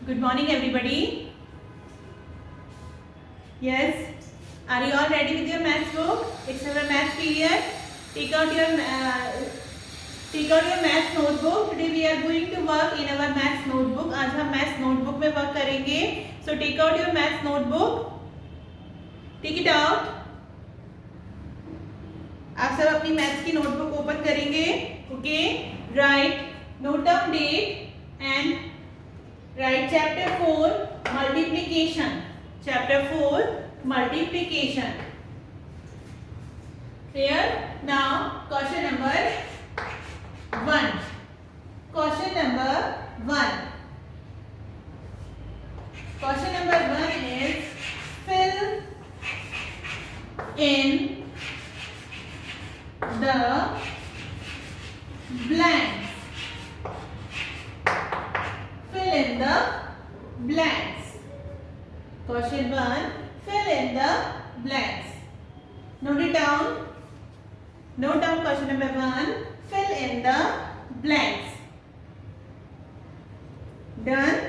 Good morning, everybody. Yes, are you all ready with your maths book? It's our maths period. Take out your maths notebook. Today we are going to work in our maths notebook. आज हम maths notebook में work करेंगे. So take out your maths notebook. Take it out. आप सब अपनी maths की notebook open करेंगे. Okay. Write. Note down date and write chapter 4 multiplication. Chapter 4 multiplication. Clear? Now question number 1. Question number 1. Question number 1 is fill in the blanks. Fill in the blanks. Question 1. Fill in the blanks. Note it down. Note down question number 1. Fill in the blanks. Done.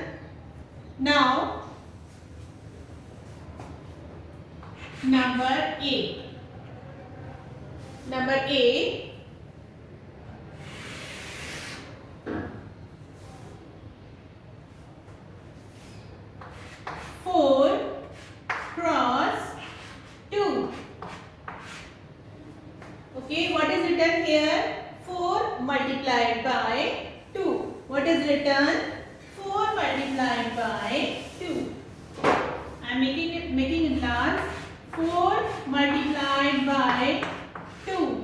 Now, number A. Number A. Okay, what is written here? 4 multiplied by 2. What is written? 4 multiplied by 2. I am making it large. 4 multiplied by 2.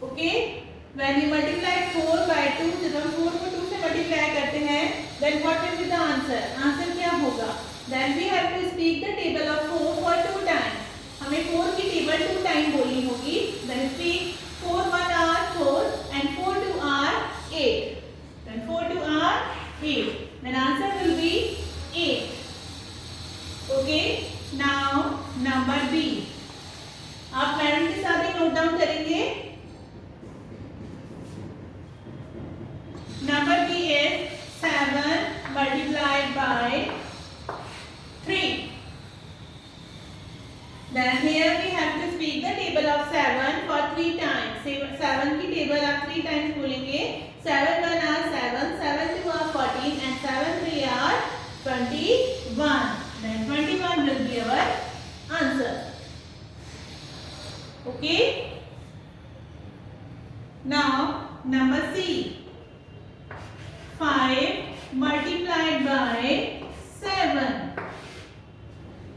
Okay? When you multiply 4 by 2, जब हम 4 को 2 से multiply करते हैं, then what will be the answer? Answer क्या होगा? Then we have to speak the table of 4 for 2 times. हमें 4 की टेबल 2 टाइम बोलनी होगी. Then speak 4 1 are 4 and 4 2 are 8. Then 4 2 are 8. Then answer will be 8. Okay. Now number B. आप madam के साथ ही note down करेंगे. Number B is 7 multiplied by 3. Then here we have to speak the table of 7 for 3 times. 7 की table आप 3 times बोलेंगे. 7 1 are 7, 7 2 are 14 and 7 3 are 21. Then 21 will be our answer. Okay. Now number C. 5 multiplied by 7.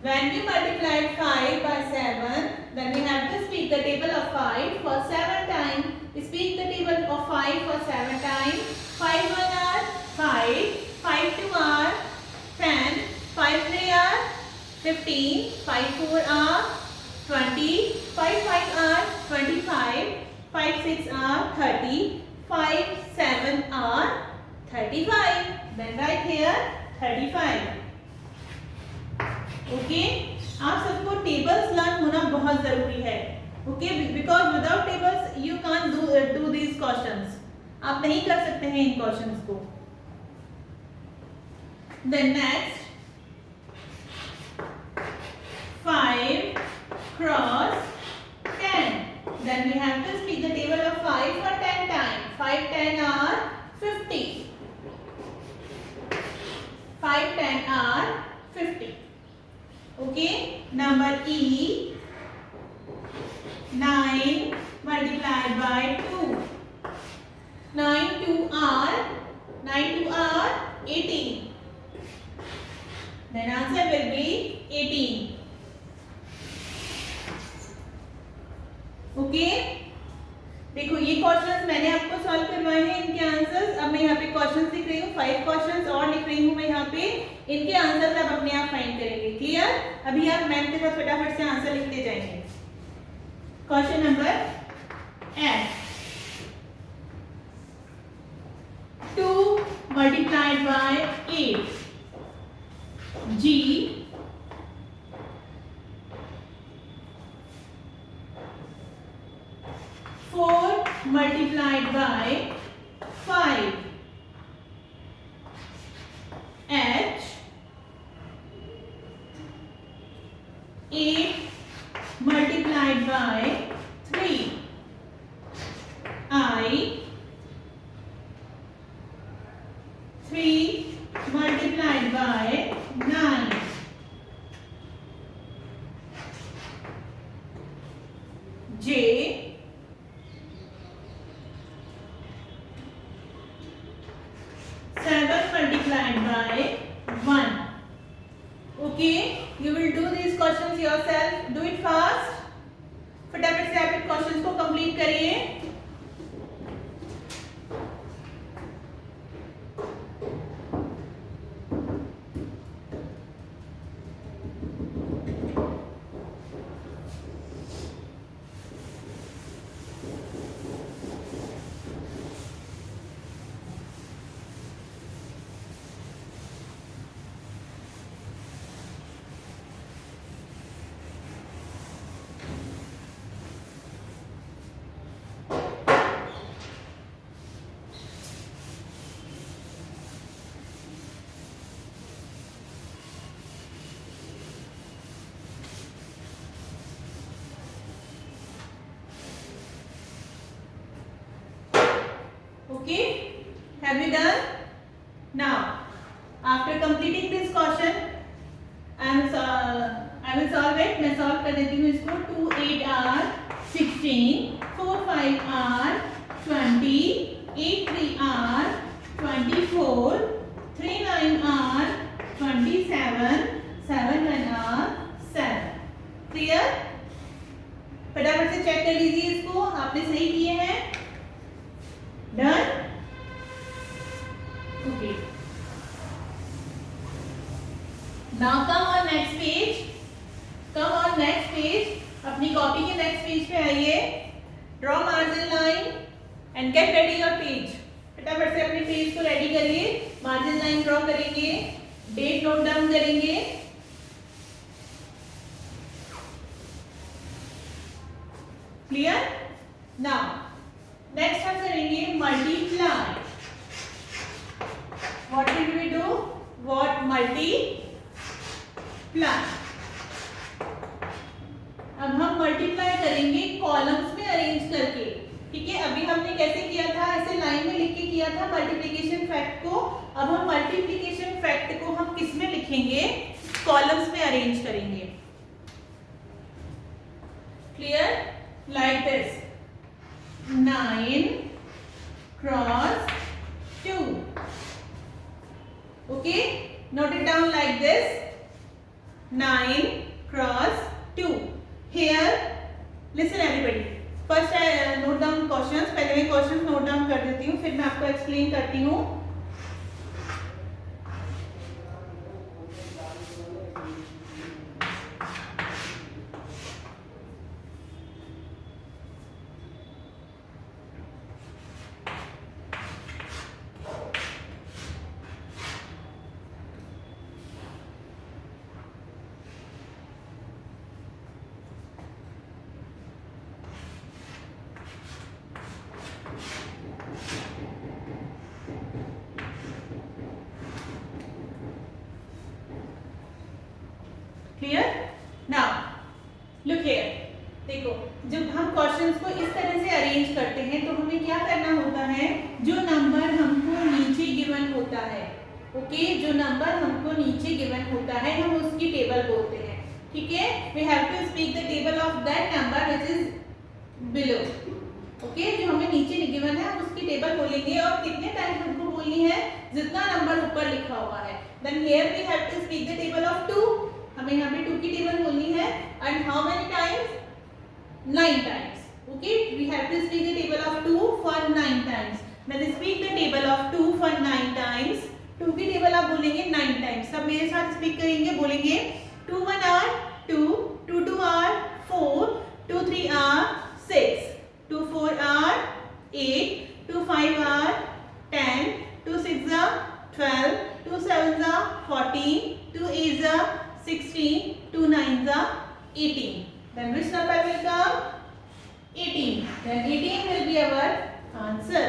When we multiply 5 by 7, then we have to speak the table of 5 for 7 times. Speak the table of 5 for 7 times. 5 1 are 5, 5 2 are 10, 5 3 are 15, 5 4 are 20, 5 5 are 25, 5 6 are 30, 5 7 are 35. Then write here 35. Okay आप सबको tables learn होना बहुत जरूरी है. Okay because without tables you can't do these questions. आप नहीं कर सकते हैं इन क्वेश्चंस को. Then next 5 cross 10. Then we have to speak the table of 5 for 10 times. 5 10 are 50. 5 10 are 50. Okay, number E. 9 multiplied by 2. 9 2 are 18. Then answer will be 18. Okay. देखो ये questions मैंने आपको सॉल्व करवाए हैं. इनके आंसर्स अब मैं यहाँ पे क्वेश्चंस लिख रही हूँ. 5 क्वेश्चंस और लिख रही हूँ मैं यहाँ पे. इनके आंसर्स आप अपने आप फाइंड करेंगे. क्लियर? अभी आप मैम के साथ फटाफट से आंसर लिखते जाएंगे. Question number F. 2 multiplied by 8. G. 4 multiplied by 5. H 3 multiplied by 9. J 7 multiplied by 1. Okay, you will do these questions yourself. Do it fast. फटाफट से आप इन क्वेश्चंस को कंप्लीट करिए. Okay, have you done? Now, after completing this question, I will solve it. मैं solve कर देती हूँ इसको. 2 8 r 16, 4 5 r 20, 8 3 r 24, 3 9 r 27, 7 1 r 7. Clear? फटाफट से चेक कर लीजिए इसको. आपने सही किए हैं? Done? Okay. Now come on next page. Come on next page. अपनी कॉपी के नेक्स्ट पेज पे आइए. Draw margin line and get ready your page. फटाफट से अपने पेज को रेडी करिए. मार्जिन लाइन ड्रॉ करेंगे. डेट नोट डाउन करेंगे. Clear? Now नेक्स्ट हम करेंगे multiply. What will we do? What multiply. अब हम मल्टीप्लाई करेंगे कॉलम्स में अरेंज करके. ठीक है, अभी हमने कैसे किया था? ऐसे लाइन में लिख के किया था मल्टीप्लिकेशन फैक्ट को. अब हम मल्टीप्लिकेशन फैक्ट को हम किस में लिखेंगे? कॉलम्स में अरेंज करेंगे. Clear? Like this. 9 cross 2. Okay, note it down like this. 9 cross 2. Here, listen everybody. First I note down questions. पहले मैं questions note down कर देती हूँ, फिर मैं आपको explain करती हूँ. क्लियर? Now look here. देखो, जब हम क्वेश्चंस को इस तरह से अरेंज करते हैं तो हमें क्या करना होता है? जो नंबर हमको नीचे गिवन होता है, ओके, जो नंबर हमको नीचे गिवन होता है हम उसकी टेबल बोलते हैं. ठीक है, we have to speak the table of that number which is below. Okay, जो हमें नीचे गिवन है हम उसकी टेबल बोलेंगे. और कितने टाइम हमको बोलनी है? जितना नंबर ऊपर लिखा हुआ है. Then here we have to speak the table of 2. हमें यहाँ पे 2 की टेबल बोलनी है. And how many times? 9 times. Okay, we have to speak the table of 2 for 9 times. Then speak the table of 2 for 9 times. 2 की table आप बोलेंगे 9 times. सब मेरे साथ स्पीक करेंगे. बोलेंगे 2 1 r 2, 2 2 r 4, 2 3 r 6, 2 4 r 8, 2 5 r 10, 2 6 r 12, 2 7 r 14, 2 8 r 16, 2 9 are 18. Then which number will come? 18. Then 18 will be our answer.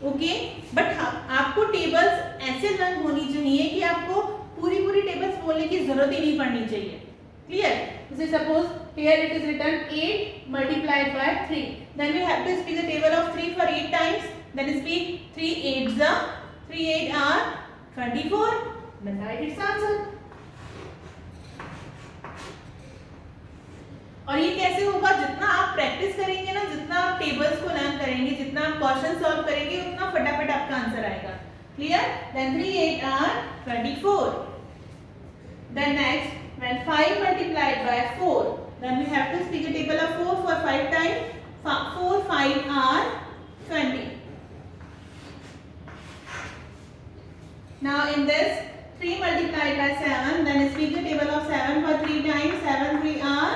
Okay? But आपको tables ऐसे लर्न होनी चाहिए कि आपको पूरी टेबल्स बोलने की जरूरत ही नहीं पड़नी चाहिए. क्लियर? जैसे suppose here it is written 8 multiplied by 3. Then we have to speak the table of 3 for 8 times. Then speak 3 8s are 3 8 are 24. Then write its answer. और ये कैसे होगा? जितना आप प्रैक्टिस करेंगे ना, जितना आप टेबल्स को लर्न करेंगे, जितना आप क्वेश्चन सॉल्व करेंगे, उतना फटाफट आपका आंसर आएगा. Clear? Then 3 8 are 24. Then next, when 5 multiplied by 4, then we have to speak a table of 4 for 5 times. 4 5 are 20. Now in this 3 multiplied by 7, then speak the table of 7 for 3 times. 7 3 are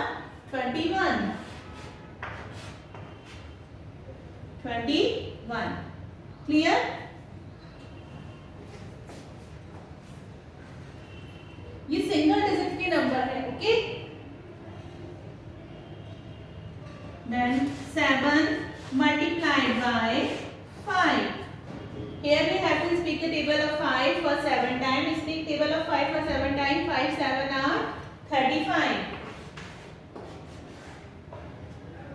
21. 21. Clear? ये single digit के number है. Okay. Then 7 multiplied by 5. Here we have to speak the table of 5 for 7 times. Speak table of 5 for 7 times. 5 7 are 35.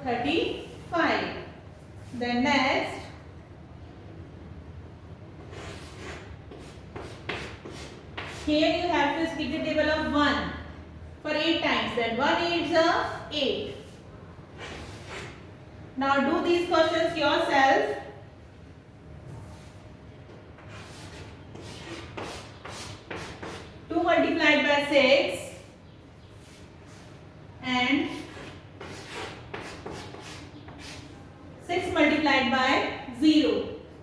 35. Then next, here you have to speak the table of 1 for 8 times. Then 1 8s are 8. Now do these questions yourself. Multiplied by 6 and 6 multiplied by 0.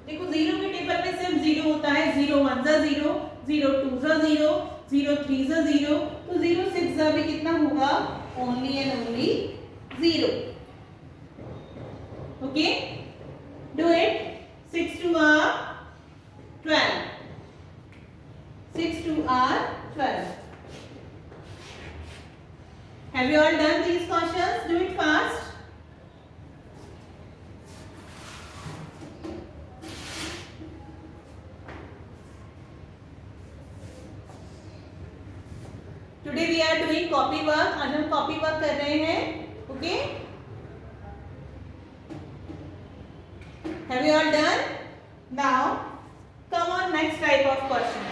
देखो 0 के table में सिर्फ 0 होता है. 0 1 जा 0, 0 2 जा 0, 0 3 जा 0. तो 0 6 जा भी कितना होगा? Only and only 0. Okay? Do it. 6 2 are 12. 6 2 are 12. Have you all done these questions? Do it fast. Today we are doing copy work. आज हम copy work कर रहे हैं. Okay? Have you all done? Now come on next type of question.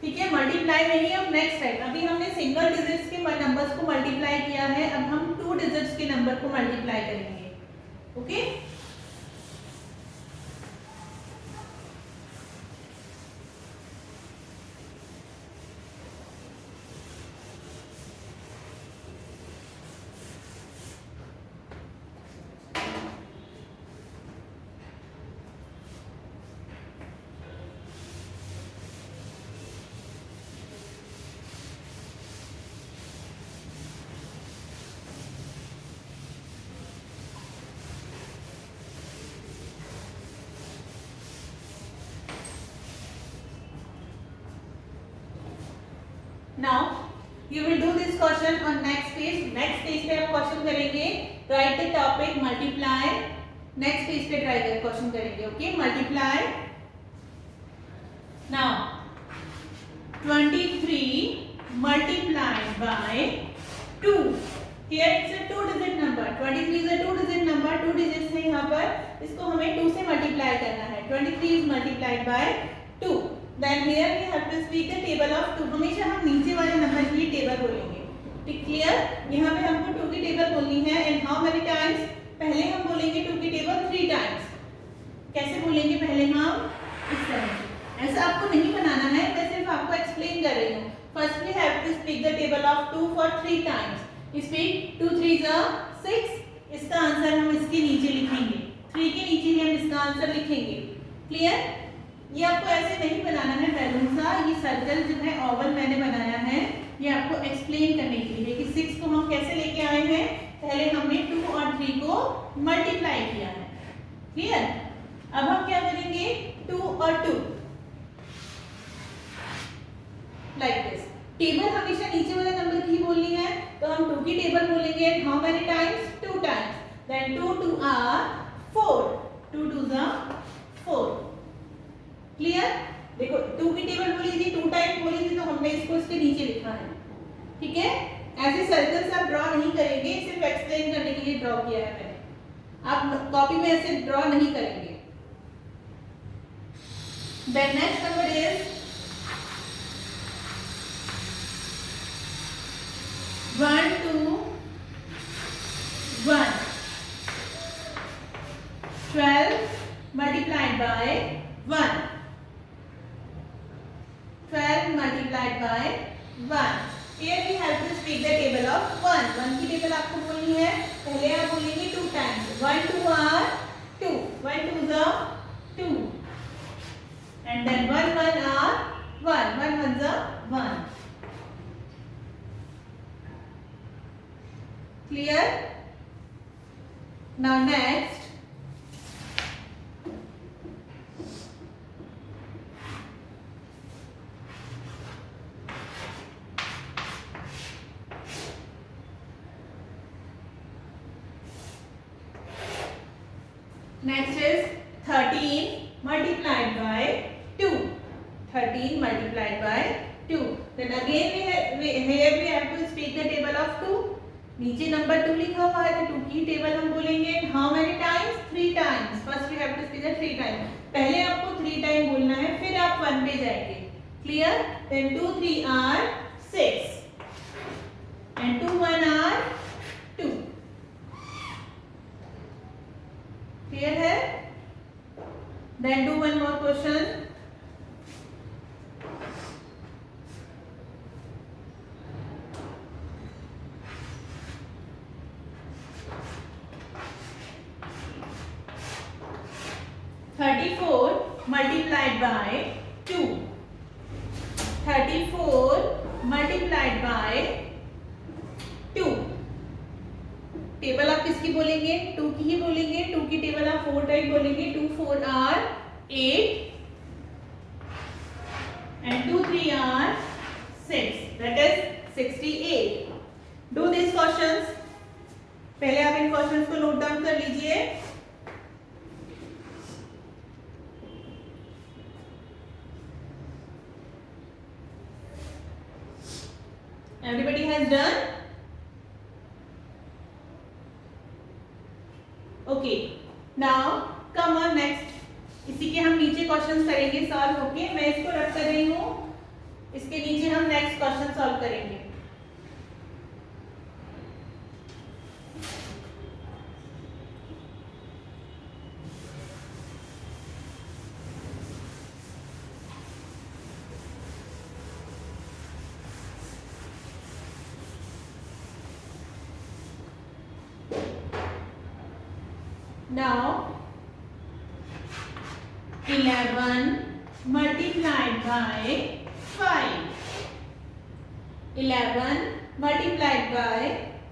ठीक है. Multiply नहीं है. अब नेक्स्ट टाइप. अभी हमने सिंगल डिजिट्स के नंबर्स को मल्टीप्लाई किया है. अब हम 2 डिजिट्स के नंबर को मल्टीप्लाई करेंगे. Okay. Now you will do this question on next page. Next page पे आप क्वेश्चन करेंगे. Write the topic multiply. Next page पे try कर क्वेश्चन करेंगे. Okay, multiply. Now 23 multiplied by 2. Here it's a 2-digit number. 23 is a 2-digit number. 2 digits है यहाँ पर. इसको हमें 2 से मल्टीप्लाई करना है. 23 is multiplied by 2. Then here we have to speak the table of 2. हमेशा हम नीचे वाले नंबर की टेबल बोलेंगे. ठीक, क्लियर? यहाँ पे हमको 2 की टेबल बोलनी है. And how many times? पहले हम बोलेंगे 2 की टेबल 3 टाइम्स. कैसे बोलेंगे पहले हम? इस तरह से. ऐसा आपको नहीं बनाना है, मैं सिर्फ आपको एक्सप्लेन कर रही हूँ. First we have to speak the table of 2 for 3 times. Speak 2 3s are 6. इसका आंसर हम इसके नीचे लिखेंगे. 3 के नीचे ही हम इसका आंसर लिखेंगे. क्लियर? ये आपको ऐसे नहीं बनाना है बैलून सा. ये सर्कल जो है ओवल मैंने बनाया है, ये आपको एक्सप्लेन करने के लिए कि 6 को हम कैसे लेके आए हैं. पहले हमने 2 और 3 को मल्टीप्लाई किया है. क्लियर? अब हम क्या करेंगे? 2 और 2 लाइक दिस. टेबल हमेशा नीचे वाले नंबर की बोलनी है, तो हम 2 की टेबल बोलेंगे. How many times? 2 times. Then 2 2 are 4. 2 2s are 4. Clear? देखो 2 की टेबल बोली थी, 2 टाइम्स बोली थी, तो हमने इसको इसके नीचे लिखा है. ठीक है? ऐसे सर्कल्स आप ड्रॉ नहीं करेंगे, सिर्फ एक्सप्लेन करने के लिए ड्रॉ किया है मैंने, आप कॉपी में ऐसे ड्रॉ नहीं करेंगे। Then next number is 1 2 1. 12 multiplied by 1. 12 multiplied by 1. Here we have to speak the table of 1. 1 की टेबल आपको बोलनी है, पहले आप बोलेंगे 2 times. 1 2 are 2. 1 2 are 2. And then 1 1 are 1. 1 1 are 1. Clear? Now next. Next is 13 multiplied by 2. 13 multiplied by 2. Then again here we have to speak the table of 2. नीचे number 2 लिखा हुआ है, तो 2 की टेबल हम बोलेंगे how many times? 3 times. First we have to speak the 3 times. पहले आपको 3 टाइम बोलना है, फिर आप 1 पे जाएंगे. Clear? Then 2 3 are 6. And 2 1 are 2. Clear है? Then do one more question. Multiplied by 2. 34 multiplied by 2. Table आप किसकी बोलेंगे? 2 की ही बोलेंगे. 2 की टेबल आप 4 टाइम बोलेंगे. 2 4 are 8 and 2 3 are 6. That is 68. Do these questions. पहले आप इन क्वेश्चंस को नोट डाउन कर लीजिए. Everybody has done? Okay. Now come on next. इसी के हम नीचे क्वेश्चंस करेंगे सॉल्व होके. मैं इसको रख कर रही हूँ. इसके नीचे हम नेक्स्ट क्वेश्चन सॉल्व करेंगे. Now 11 multiplied by 5. 11 multiplied by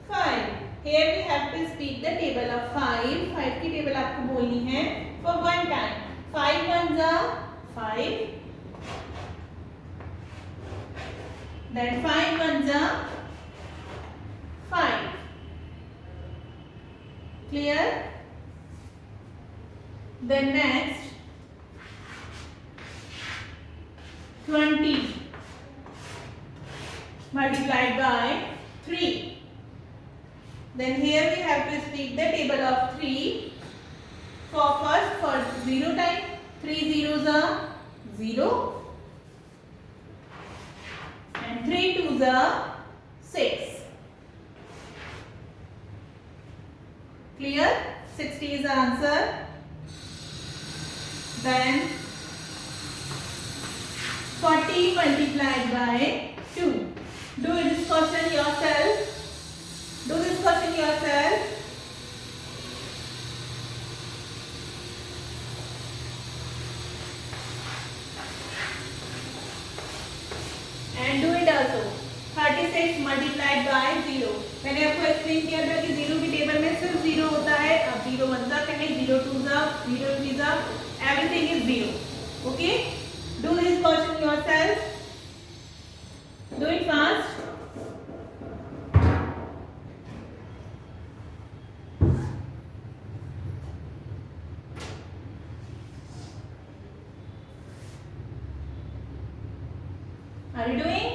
5. Here we have to speak the table of 5. 5 की टेबल आपको बोलनी है for one time. 5 ones are 5. Then 5 ones are 5. Clear? Then next 20 multiplied by 3. Then here we have to speak the table of 3. For 0 time, 3 zeros are 0 and 3 twos are 6. Clear? 60 is the answer. Then 40 multiplied by 2. Do this question yourself. Do this question yourself. And do it also. 36 multiplied by 0. मैंने आपको explain किया था कि 0 की table में सिर्फ 0 होता है. अब 0 1 जा कहें, 0 2 जा, 0 3 जा, everything is 0. Okay? Do this question yourself. Do it fast. Are you doing?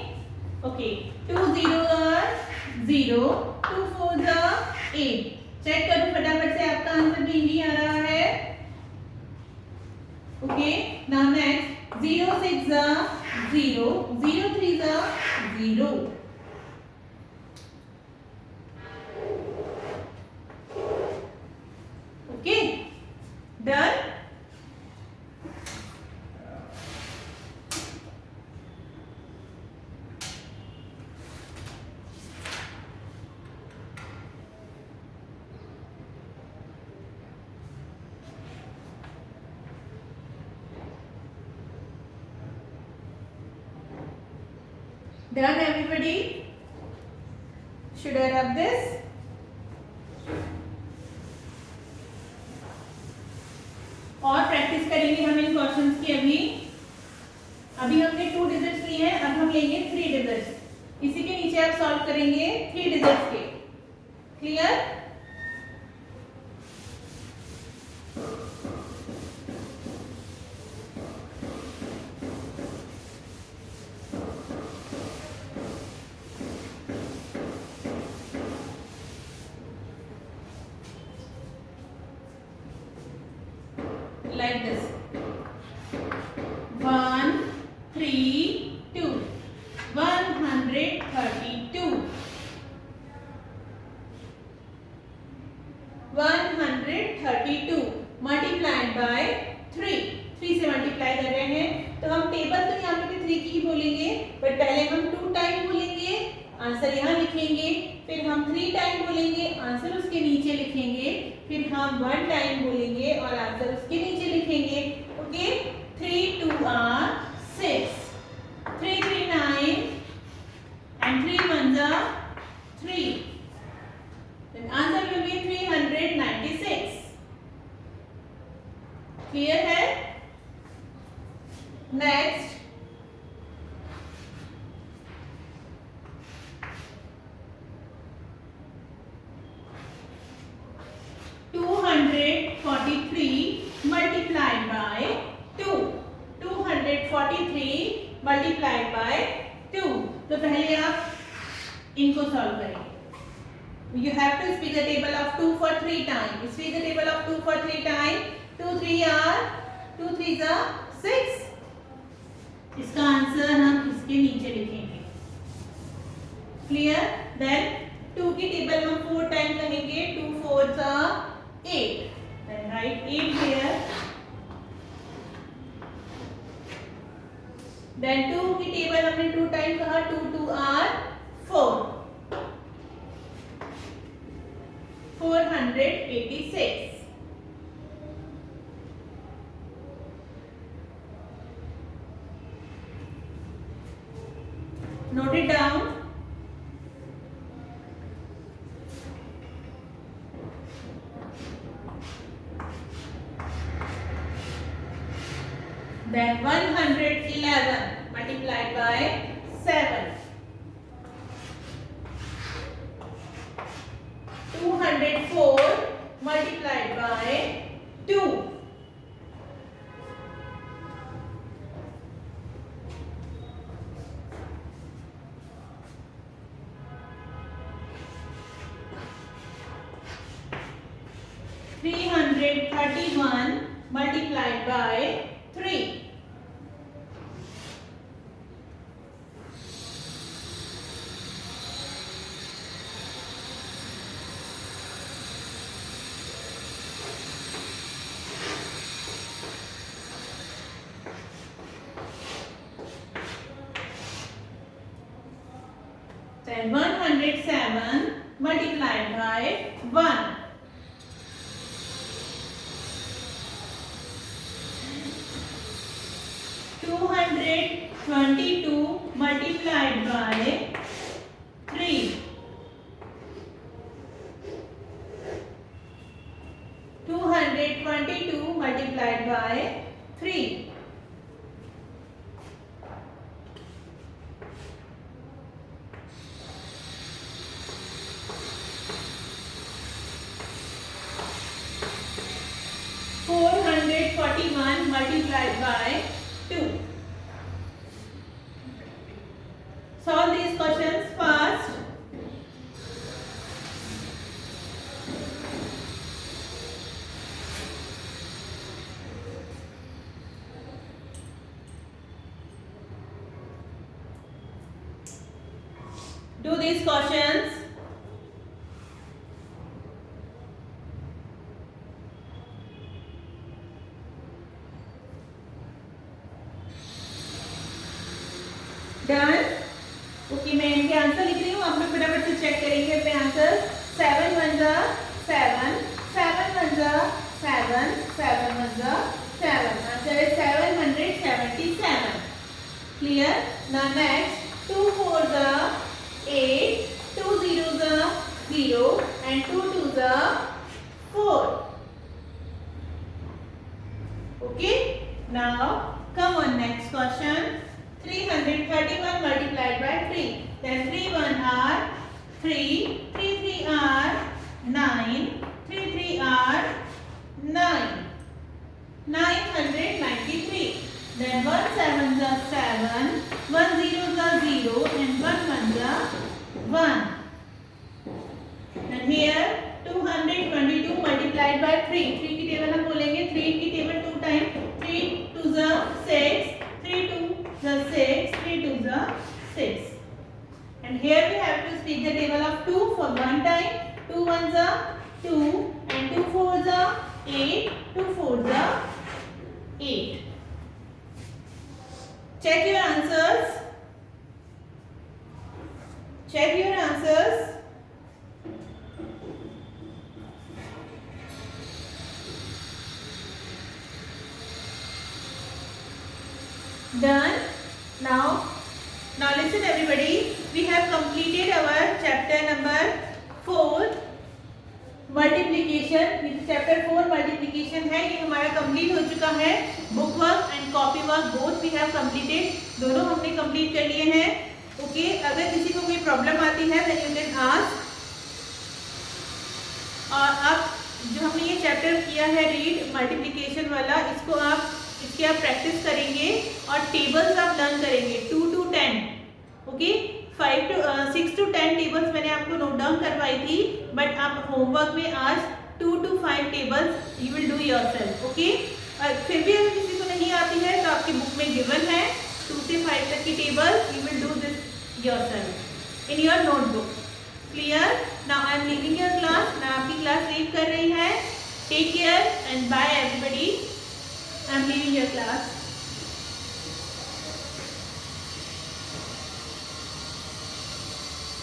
Okay. 2 0 are 0, 2 4 जा 8। चेक करो फटाफट से, आपका आंसर भी नहीं आ रहा है। ओके, नाउ नेक्स्ट 0 6 जा 0, 0 3 जा 0। Okay, done. Done everybody? Should I rub this? और प्रैक्टिस करेंगे हम इन क्वेश्चंस की। अभी हमने 2 डिजिट्स लिए हैं, अब हम लेंगे 3 डिजिट्स। इसी के नीचे आप सॉल्व करेंगे 3 डिजिट्स के। Clear? Like this, 1 3 2, 132, 132 multiplied by 3। 3 से मल्टीप्लाई कर रहे हैं, तो हम टेबल तो यहाँ पे 3 की ही बोलेंगे, बट पहले हम 2 टाइम बोलेंगे, आंसर यहाँ लिखेंगे, फिर हम 3 टाइम बोलेंगे, आंसर उसके नीचे लिखेंगे, फिर हम 1 टाइम बोलेंगे और आंसर उसके नीचे लिखेंगे। Okay, 3 2 are 6, 3 3 9 and 3 1 are 3, then answer will be 396। Clear है? Next, multiplied by 2, 243 multiplied by 2। तो पहले आप इनको सॉल्व करेंगे। You have to speak the table of 2 for 3 times. Speak the table of 2 for 3 times. 2 3 are 2 3 are 6। इसका answer हम इसके नीचे लिखेंगे। क्लियर? देन 2 की टेबल हम 4 टाइम कहेंगे, 2 4 are 8। Then write 8 here। Then 2 की टेबल हमने 2 टाइम कहा, 2 2 are 4, 486। Note it down। Then 111 multiplied by 7, 204 multiplied by 2, 331 multiplied by 3, 107 multiplied by 1, 222 multiplied by 3, 222 multiplied by 3, 441 multiplied by 2। Solve these questions fast। Do these questions. Done? Okay मैं इनके answer लिख रही हूँ, आप लोग फटाफट से चेक करेंगे अपने answer. 7 1 7, 7 1 7, 7 1 7। Answer is 777. Clear? Now next, 2 4 8, 2 0 0, and 2 2 4. Okay? Now come on, next question. 331 multiplied by 3. Then 3 1 are 3, 3 3 are 9, 3 3 are 9. 993. Then 1 7 7, 1 0 0, and 1 1 1. Then here 222 multiplied by 3. 3 की टेबल हम बोलेंगे, 3 की table 2 time, 3 2 6, 3 2 6, 3 2 6. And here we have to speak the table of 2 for one time. 2 1 2, and 2 4 8, 2 4 8. Check your answers. Check your answers. Done? Now listen everybody. We have completed our chapter number 4 multiplication. Chapter 4 multiplication है, ये हमारा complete हो चुका है। Book work and copy work both we have completed, दोनों हमने complete कर लिए हैं। ओके, अगर किसी को कोई प्रॉब्लम आती है देन यू कैन आस्क। और अब जो हमने ये चैप्टर किया है रीड मल्टीप्लिकेशन वाला, इसकी आप प्रैक्टिस करेंगे और टेबल्स आप लर्न करेंगे 2 to 10। ओके, 6 to 10 टेबल्स मैंने आपको नोट डाउन करवाई थी, बट आप होमवर्क में आज 2 to 5 tables you will do yourself. Okay, और फिर भी अगर किसी को नहीं आती है तो आपकी बुक में गिवन है 2 से 5 तक की tables, you will do this yourself in your notebook. Clear? Now I am leaving your class. मैं आपकी क्लास लीव कर रही है। Take care and bye everybody.